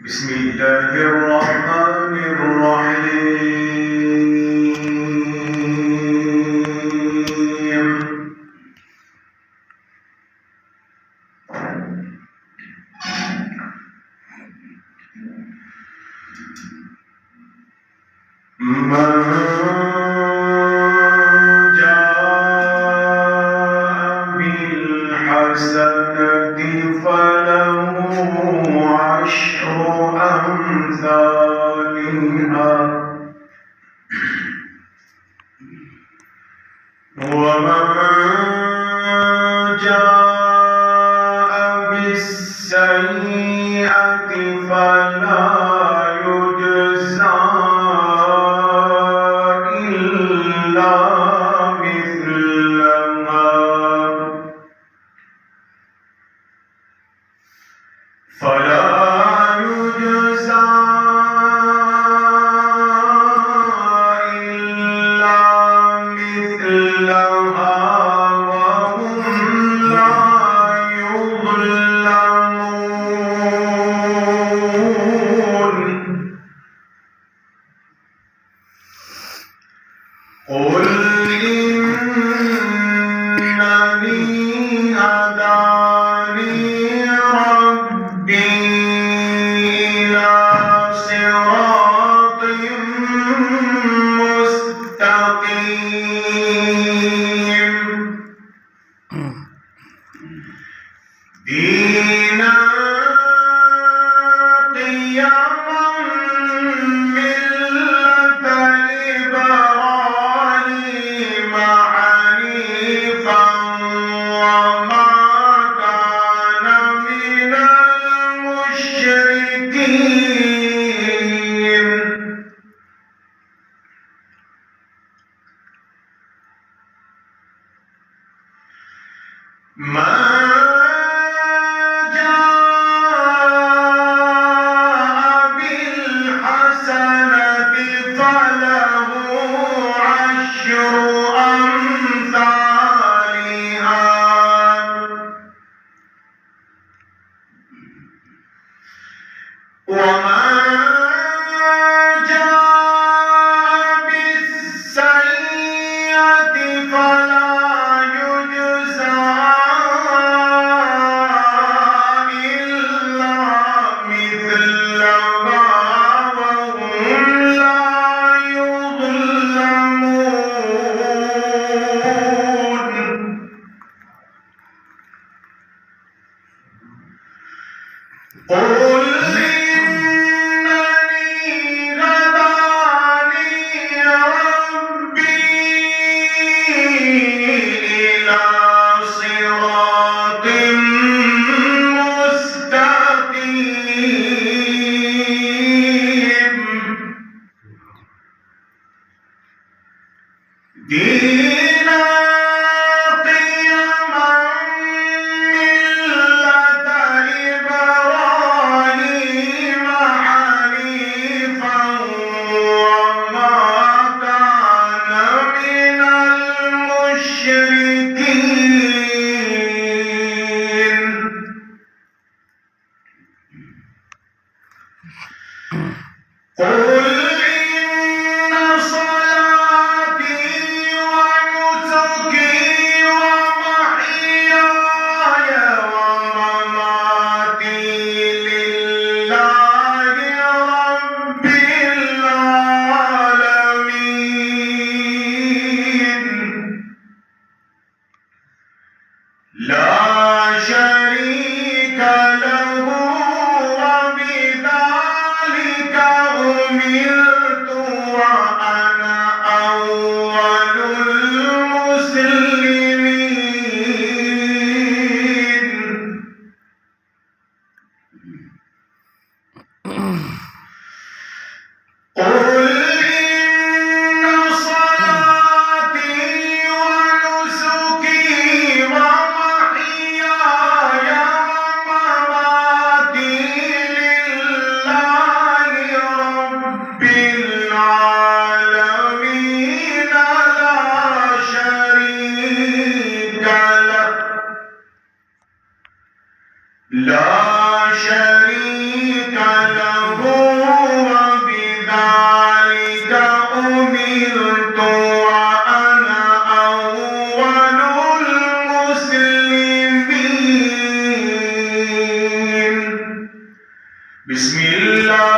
بسم الله الرحمن الرحيم. من جاء بالحسنة فله عشر أمثالها ومن جاء بالسيئة فلا يجزى إلا مثلها وهم لا يظلمون. قل إنني هداني ربي إلى صراط مستقيم دينا قيما ملة إبراهيم حنيفا وما كان من المشركين. قل إنني هداني ربي إلى صراط مستقيم دينا قيما ملة إبراهيم حنيفا وما كان من المشركين. قل إن صلاتي ونسكي ومحياي ومماتي لله رب العالمين لا شريك له وبذلك أمرت شريك له وبذلك أمرت وأنا أول المسلمين. بسم الله